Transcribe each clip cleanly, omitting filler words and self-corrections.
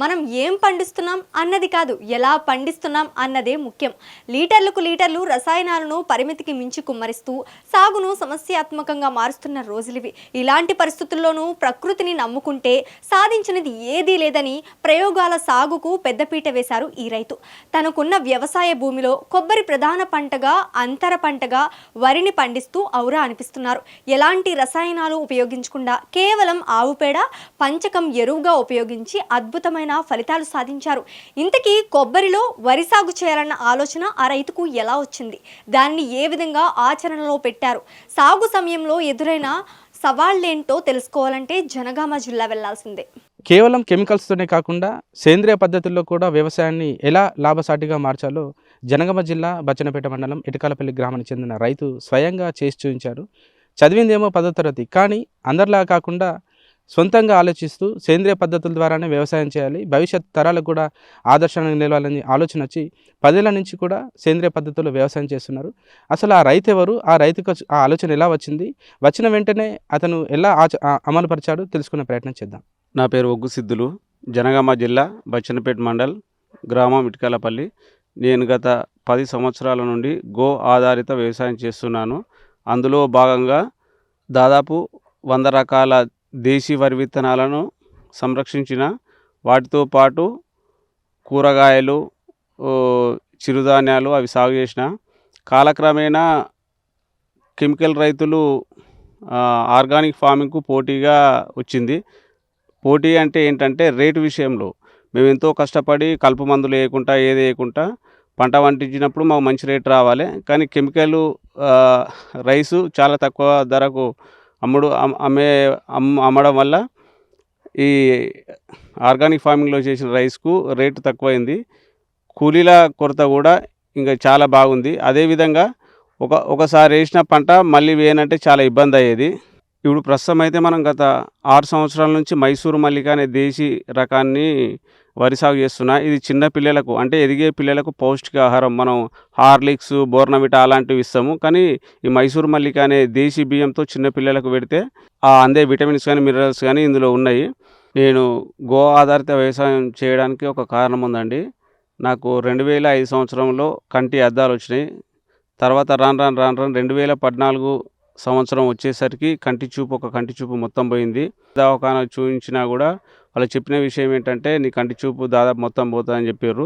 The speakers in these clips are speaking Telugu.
మనం ఏం పండిస్తున్నాం అన్నది కాదు, ఎలా పండిస్తున్నాం అన్నదే ముఖ్యం. లీటర్లకు లీటర్లు రసాయనాలను పరిమితికి మించి కుమ్మరిస్తూ సాగును సమస్యాత్మకంగా మారుస్తున్న రోజులివి. ఇలాంటి పరిస్థితుల్లోనూ ప్రకృతిని నమ్ముకుంటే సాధించినది ఏదీ లేదని ప్రయోగాల సాగుకు పెద్దపీట వేశారు ఈ రైతు. తనకున్న వ్యవసాయ భూమిలో కొబ్బరి ప్రధాన పంటగా, అంతర పంటగా వరిని పండిస్తూ ఔరా అనిపిస్తున్నారు. ఎలాంటి రసాయనాలు ఉపయోగించకుండా కేవలం ఆవు పేడ, పంచకం ఎరువుగా ఉపయోగించి అద్భుతమైన ఫలితాలు సాధించారు. ఇంతకీ కొబ్బరిలో వరి సాగు చేయాలన్న ఆలోచన ఆ రైతుకు ఎలా వచ్చింది? దాన్ని ఏ విధంగా ఆచరణలో పెట్టారు? సాగు సమయంలో ఎదురైన సవాళ్ళేంటో తెలుసుకోవాలంటే జనగామ జిల్లా వెళ్లాల్సిందే. కేవలం కెమికల్స్తోనే కాకుండా సేంద్రియ పద్ధతుల్లో కూడా వ్యవసాయాన్ని ఎలా లాభసాటిగా మార్చాలో జనగామ జిల్లా బచ్చన్నపేట మండలం ఇటకాలపల్లి గ్రామానికి చెందిన రైతు స్వయంగా చేసి చూపించారు. చదివిందేమో 10వ తరగతి, కానీ అందరిలా కాకుండా సొంతంగా ఆలోచిస్తూ సేంద్రియ పద్ధతుల ద్వారానే వ్యవసాయం చేయాలి, భవిష్యత్ తరాలకు కూడా ఆదర్శంగా నిలవాలని ఆలోచన వచ్చి 10 ఏళ్ల నుంచి కూడా సేంద్రియ పద్ధతుల్లో వ్యవసాయం చేస్తున్నారు. అసలు ఆ రైతు ఎవరు, ఆ రైతుకు ఆ ఆలోచన ఎలా వచ్చింది, వచ్చిన వెంటనే అతను ఎలా అమలుపరిచాడో తెలుసుకునే ప్రయత్నం చేద్దాం. నా పేరు ఒగ్గు సిద్ధులు, జనగామ జిల్లా బచ్చన్నపేట మండల్, గ్రామం ఇటకాలపల్లి. నేను గత 10 సంవత్సరాల నుండి గో ఆధారిత వ్యవసాయం చేస్తున్నాను. అందులో భాగంగా దాదాపు 100 రకాల దేశీ వరి విత్తనాలను సంరక్షించిన, వాటితో పాటు కూరగాయలు, చిరుధాన్యాలు అవి సాగు చేసిన. కాలక్రమేణా కెమికల్ రైతులు ఆర్గానిక్ ఫార్మింగ్కు పోటీగా వచ్చింది. పోటీ అంటే ఏంటంటే రేటు విషయంలో మేము ఎంతో కష్టపడి కలుపు మందులు వేయకుండా ఏది వేయకుండా పంట పండించినప్పుడు మాకు మంచి రేటు రావాలి. కానీ కెమికల్ రైసు చాలా తక్కువ ధరకు అమ్మడం వల్ల ఈ ఆర్గానిక్ ఫార్మింగ్లో చేసిన రైస్కు రేటు తక్కువైంది. కూలీల కొరత కూడా ఇంకా చాలా బాగుంది. అదేవిధంగా ఒకసారి వేసిన పంట మళ్ళీ వేయనంటే చాలా ఇబ్బంది అయ్యేది. ఇప్పుడు ప్రస్తుతం అయితే మనం గత 6 సంవత్సరాల నుంచి మైసూరు మల్లిక అనే దేశీ రకాన్ని వరి సాగు చేస్తున్నా. ఇది చిన్న పిల్లలకు, అంటే ఎదిగే పిల్లలకు పౌష్టికాహారం. మనం హార్లిక్స్, బోర్నవిటా అలాంటివి ఇస్తాము, కానీ ఈ మైసూరు మల్లిక అనే దేశీ బియ్యంతో చిన్న పిల్లలకు పెడితే అందే విటమిన్స్ కానీ మినరల్స్ కానీ ఇందులో ఉన్నాయి. నేను గో ఆధారిత వ్యవసాయం చేయడానికి ఒక కారణం ఉందండి. నాకు 2005 సంవత్సరంలో కంటి అద్దాలు వచ్చినాయి. తర్వాత రాను 2014 సంవత్సరం వచ్చేసరికి కంటి చూపు మొత్తం పోయింది. దవాఖానా చూపించినా కూడా వాళ్ళు చెప్పిన విషయం ఏంటంటే నీ కంటి చూపు దాదాపు మొత్తం పోతుందని చెప్పారు.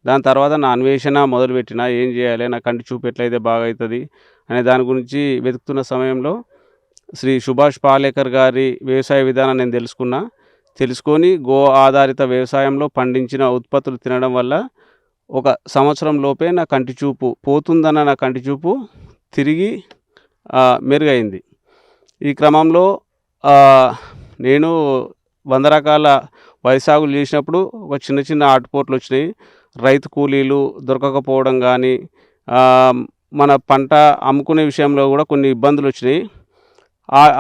దాని తర్వాత నా అన్వేషణ మొదలుపెట్టిన, ఏం చేయాలి, నా కంటి చూపు ఎట్లయితే బాగా అవుతుంది అనే దాని గురించి వెతుకుతున్న సమయంలో శ్రీ సుభాష్ పాలేకర్ గారి వ్యవసాయ విధానం నేను తెలుసుకొని గో ఆధారిత వ్యవసాయంలో పండించిన ఉత్పత్తులు తినడం వల్ల 1 సంవత్సరం లోపే నా కంటి చూపు పోతుందన్న నా కంటి చూపు తిరిగి మెరుగైంది. ఈ క్రమంలో నేను 100 రకాల వరి సాగులు చేసినప్పుడు ఒక చిన్న ఆటుపోట్లు వచ్చినాయి. రైతు కూలీలు దొరకకపోవడం కానీ, మన పంట అమ్ముకునే విషయంలో కూడా కొన్ని ఇబ్బందులు వచ్చినాయి.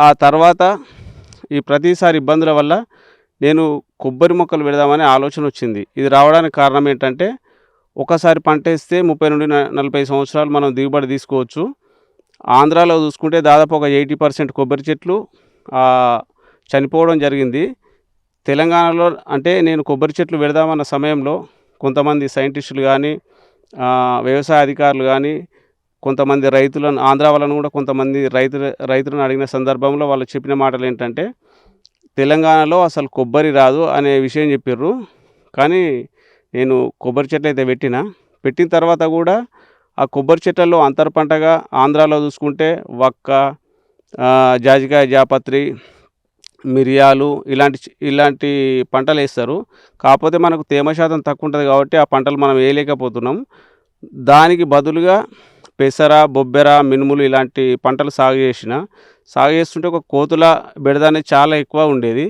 ఆ తర్వాత ఈ ప్రతిసారి ఇబ్బందుల వల్ల నేను కొబ్బరి మొక్కలు పెడదామనే ఆలోచన వచ్చింది. ఇది రావడానికి కారణం ఏంటంటే, ఒకసారి పంట వేస్తే 30 నుండి 40 సంవత్సరాలు మనం దిగుబడి తీసుకోవచ్చు. ఆంధ్రాలో చూసుకుంటే దాదాపు ఒక 80% కొబ్బరి చెట్లు చనిపోవడం జరిగింది. తెలంగాణలో అంటే నేను కొబ్బరి చెట్లు పెడదామన్న సమయంలో కొంతమంది సైంటిస్టులు కానీ, వ్యవసాయ అధికారులు కానీ, కొంతమంది రైతులను, ఆంధ్ర వాళ్ళను కూడా కొంతమంది రైతులను అడిగిన సందర్భంలో వాళ్ళు చెప్పిన మాటలు ఏంటంటే, తెలంగాణలో అసలు కొబ్బరి రాదు అనే విషయం చెప్పారు. కానీ నేను కొబ్బరి చెట్లు అయితే పెట్టిన తర్వాత కూడా ఆ కొబ్బరి చెట్లలో అంతర పంటగా ఆంధ్రాలో చూసుకుంటే వక్క, జాజికాయ, జాపత్రి, మిరియాలు ఇలాంటి పంటలు వేస్తారు. కాకపోతే మనకు తేమ శాతం తక్కువ ఉంటుంది కాబట్టి ఆ పంటలు మనం వేయలేకపోతున్నాం. దానికి బదులుగా పెసర, బొబ్బెర, మినుములు ఇలాంటి పంటలు సాగు చేస్తుంటే ఒక కోతుల బెడద అనేది చాలా ఎక్కువ ఉండేది.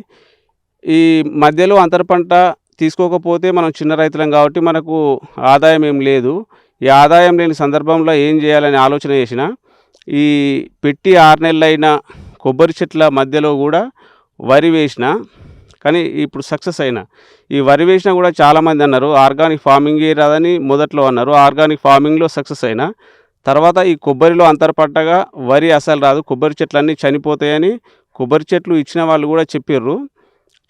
ఈ మధ్యలో అంతర పంట తీసుకోకపోతే మనం చిన్న రైతులం కాబట్టి మనకు ఆదాయం ఏం లేదు. ఈ ఆదాయం లేని సందర్భంలో ఏం చేయాలని ఆలోచన చేసిన, ఈ పెట్టి 6 నెలలైన కొబ్బరి చెట్ల మధ్యలో కూడా వరి వేసిన. కానీ ఇప్పుడు సక్సెస్ అయినా. ఈ వరి వేసినా కూడా చాలామంది అన్నారు ఆర్గానిక్ ఫార్మింగ్ రాదని మొదట్లో అన్నారు. ఆర్గానిక్ ఫార్మింగ్లో సక్సెస్ అయినా. తర్వాత ఈ కొబ్బరిలో అంతర పంటగా వరి అసలు రాదు, కొబ్బరి చెట్లన్నీ చనిపోతాయని కొబ్బరి చెట్లు ఇచ్చిన వాళ్ళు కూడా చెప్పారు.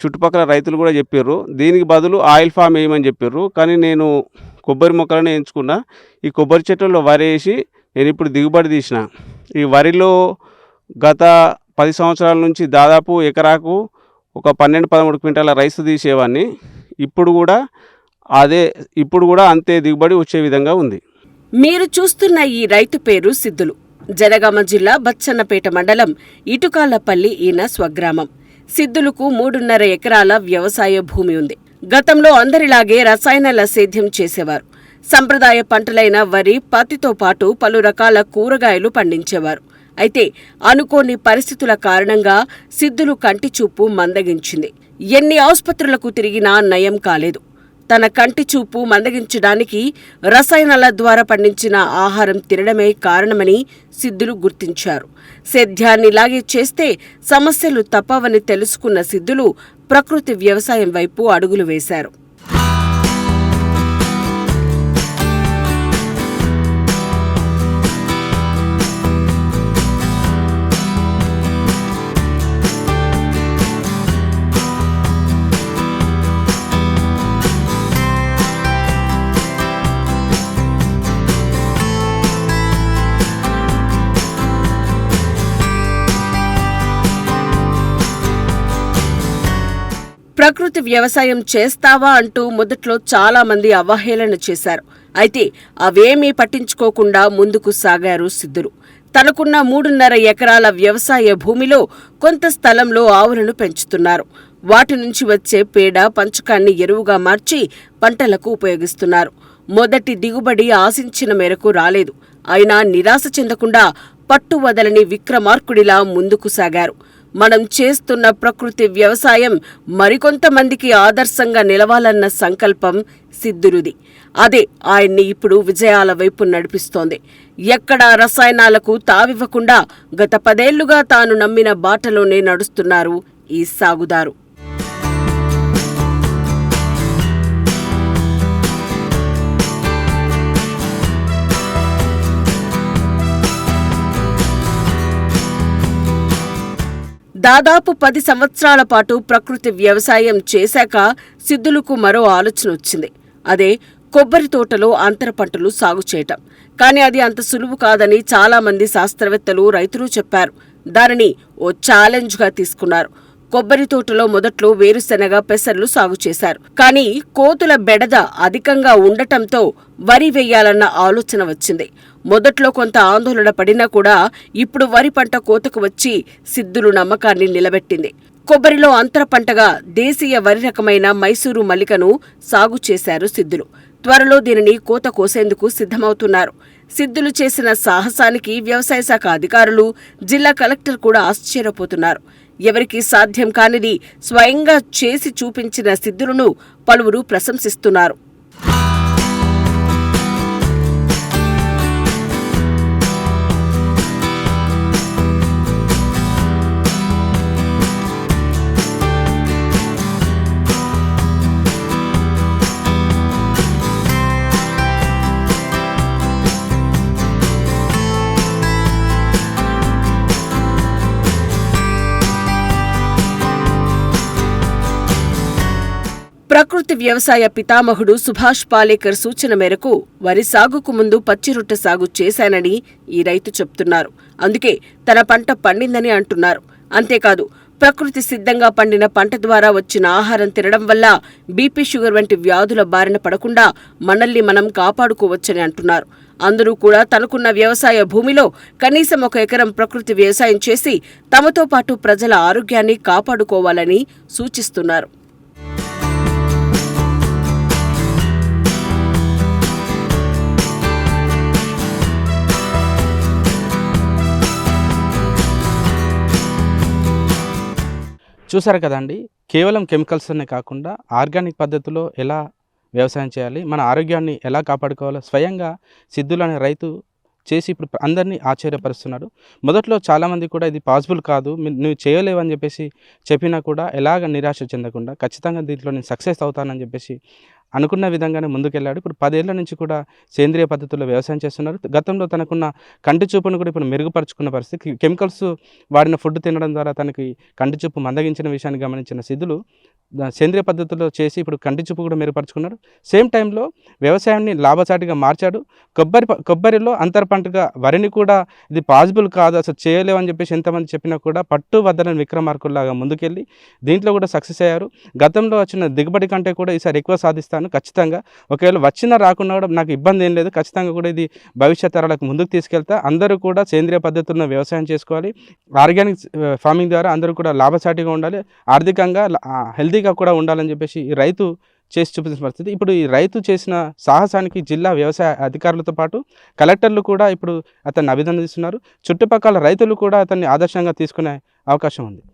చుట్టుపక్కల రైతులు కూడా చెప్పారు, దీనికి బదులు ఆయిల్ ఫామ్ వేయమని చెప్పారు. కానీ నేను కొబ్బరి మొక్కలనే ఎంచుకున్నా. ఈ కొబ్బరి చెట్లలో వరి వేసి నేను ఇప్పుడు దిగుబడి తీసిన. ఈ వరిలో గత 10 సంవత్సరాల నుంచి దాదాపు ఎకరాకు ఒక 12-13 క్వింటాల రైస్ తీసేవాడిని. ఇప్పుడు కూడా అంతే దిగుబడి వచ్చే విధంగా ఉంది. మీరు చూస్తున్న ఈ రైతు పేరు సిద్ధులు. జనగామ జిల్లా బచ్చన్నపేట మండలం ఇటుకాలపల్లి ఈయన స్వగ్రామం. సిద్ధులకు 3.5 ఎకరాల వ్యవసాయ భూమి ఉంది. గతంలో అందరిలాగే రసాయనాల సేద్యం చేసేవారు. సంప్రదాయ పంటలైన వరి, పత్తితో పాటు పలు రకాల కూరగాయలు పండించేవారు. అయితే అనుకోని పరిస్థితుల కారణంగా సిద్ధులు కంటి చూపు మందగించింది. ఎన్ని ఆసుపత్రులకు తిరిగినా నయం కాలేదు. తన కంటి చూపు మందగించడానికి రసాయనాల ద్వారా పండించిన ఆహారం తినడమే కారణమని సిద్ధులు గుర్తించారు. సేద్యాన్నిలాగే చేస్తే సమస్యలు తప్పవని తెలుసుకున్న సిద్ధులు ప్రకృతి వ్యవసాయం వైపు అడుగులు వేశారు. ప్రకృతి వ్యవసాయం చేస్తావా అంటూ మొదట్లో చాలా మంది అవహేళన చేశారు. అయితే అవేమీ పట్టించుకోకుండా ముందుకు సాగారు సిద్ధులు. తనకున్న 3.5 ఎకరాల వ్యవసాయ భూమిలో కొంత స్థలంలో ఆవులను పెంచుతున్నారు. వాటి నుంచి వచ్చే పేడ, పంచకాన్ని ఎరువుగా మార్చి పంటలకు ఉపయోగిస్తున్నారు. మొదటి దిగుబడి ఆశించిన మేరకు రాలేదు. అయినా నిరాశ చెందకుండా పట్టు వదలని విక్రమార్కుడిలా ముందుకు సాగారు. మనం చేస్తున్న ప్రకృతి వ్యవసాయం మరికొంతమందికి ఆదర్శంగా నిలవాలన్న సంకల్పం సిద్ధులుది. అదే ఆయన్ని ఇప్పుడు విజయాల వైపు నడిపిస్తోంది. ఎక్కడా రసాయనాలకు తావివ్వకుండా గత 10 ఏళ్లుగా తాను నమ్మిన బాటలోనే నడుస్తున్నారు ఈ సాగుదారు. దాదాపు 10 సంవత్సరాల పాటు ప్రకృతి వ్యవసాయం చేశాక సిద్ధులకు మరో ఆలోచన వచ్చింది. అదే కొబ్బరి తోటలో అంతర పంటలు సాగు చేయటం. కానీ అది అంత సులువు కాదని చాలామంది శాస్త్రవేత్తలు, రైతులు చెప్పారు. దానిని ఓ ఛాలెంజ్గా తీసుకున్నారు. కొబ్బరి తోటలో మొదట్లో వేరుశెనగ, పెసర్లు సాగు చేశారు. కానీ కోతుల బెడద అధికంగా ఉండటంతో వరి వేయాలన్న ఆలోచన వచ్చింది. మొదట్లో కొంత ఆందోళన పడినా కూడా ఇప్పుడు వరి పంట కోతకు వచ్చి సిద్ధులు నమ్మకాన్ని నిలబెట్టింది. కొబ్బరిలో అంతర పంటగా దేశీయ వరి రకమైన మైసూరు మల్లికను సాగు చేశారు సిద్ధులు. త్వరలో దీనిని కోత కోసేందుకు సిద్ధమవుతున్నారు. సిద్ధులు చేసిన సాహసానికి వ్యవసాయ శాఖ అధికారులు, జిల్లా కలెక్టర్ కూడా ఆశ్చర్యపోతున్నారు. ఎవరికీ సాధ్యం కానిది స్వయంగా చేసి చూపించిన సిద్ధులను పలువురు ప్రశంసిస్తున్నారు. ప్రకృతి వ్యవసాయ పితామహుడు సుభాష్ పాలేకర్ సూచన మేరకు వరి సాగుకు ముందు పచ్చిరొట్టె సాగు చేశానని ఈ రైతు చెప్తున్నారు. అందుకే తన పంట పండిందని అంటున్నారు. అంతేకాదు, ప్రకృతి సిద్ధంగా పండిన పంట ద్వారా వచ్చిన ఆహారం తినడం వల్ల బీపీ, షుగర్ వంటి వ్యాధుల బారిన పడకుండా మనల్ని మనం కాపాడుకోవచ్చని అంటున్నారు. అందరూ కూడా తనకున్న వ్యవసాయ భూమిలో కనీసం 1 ఎకరం ప్రకృతి వ్యవసాయం చేసి తమతో పాటు ప్రజల ఆరోగ్యాన్ని కాపాడుకోవాలని సూచిస్తున్నారు. చూసారు కదండి, కేవలం కెమికల్స్తోనే కాకుండా ఆర్గానిక్ పద్ధతిలో ఎలా వ్యవసాయం చేయాలి, మన ఆరోగ్యాన్ని ఎలా కాపాడుకోవాలో స్వయంగా సిద్ధులు అనే రైతు చేసి ఇప్పుడు అందరినీ ఆశ్చర్యపరుస్తున్నాడు. మొదట్లో చాలామంది కూడా ఇది పాసిబుల్ కాదు, నువ్వు చేయలేవని చెప్పేసి చెప్పినా కూడా ఎలాగ నిరాశ చెందకుండా ఖచ్చితంగా దీంట్లో నేను సక్సెస్ అవుతానని చెప్పేసి అనుకున్న విధంగానే ముందుకెళ్ళాడు. ఇప్పుడు 10 ఏళ్ల నుంచి కూడా సేంద్రియ పద్ధతుల్లో వ్యవసాయం చేస్తున్నారు. గతంలో తనకున్న కంటి చూపును కూడా ఇప్పుడు మెరుగుపరుచుకున్న పరిస్థితి. కెమికల్స్ వాడిన ఫుడ్ తినడం ద్వారా తనకి కంటి చూపు మందగించిన విషయాన్ని గమనించిన సిద్ధులు సేంద్రియ పద్ధతుల్లో చేసి ఇప్పుడు కంటి చూపు కూడా మెరుగుపరుచుకున్నాడు. సేమ్ టైంలో వ్యవసాయాన్ని లాభసాటిగా మార్చాడు. కొబ్బరిలో అంతర పంటగా వరిని కూడా ఇది పాసిబుల్ కాదు, అసలు చేయలేవు అని చెప్పేసి ఎంతమంది చెప్పినా కూడా పట్టు వదలని విక్రమార్కుల్లాగా ముందుకెళ్ళి దీంట్లో కూడా సక్సెస్ అయ్యారు. గతంలో వచ్చిన దిగుబడి కంటే కూడా ఈసారి ఎక్కువ సాధిస్తాను ఖచ్చితంగా. ఒకవేళ వచ్చినా రాకున్నా కూడా నాకు ఇబ్బంది ఏం లేదు. ఖచ్చితంగా కూడా ఇది భవిష్యత్ తరాలకు ముందుకు తీసుకెళ్తా. అందరూ కూడా సేంద్రియ పద్ధతుల్లో వ్యవసాయం చేసుకోవాలి. ఆర్గానిక్ ఫార్మింగ్ ద్వారా అందరూ కూడా లాభసాటిగా ఉండాలి, ఆర్థికంగా హెల్తీగా కూడా ఉండాలని చెప్పేసి ఈ రైతు చేసి చూపించిన పరిస్థితి. ఇప్పుడు ఈ రైతు చేసిన సాహసానికి జిల్లా వ్యవసాయ అధికారులతో పాటు కలెక్టర్లు కూడా ఇప్పుడు అతన్ని అభినందిస్తున్నారు. చుట్టుపక్కల రైతులు కూడా అతన్ని ఆదర్శంగా తీసుకునే అవకాశం ఉంది.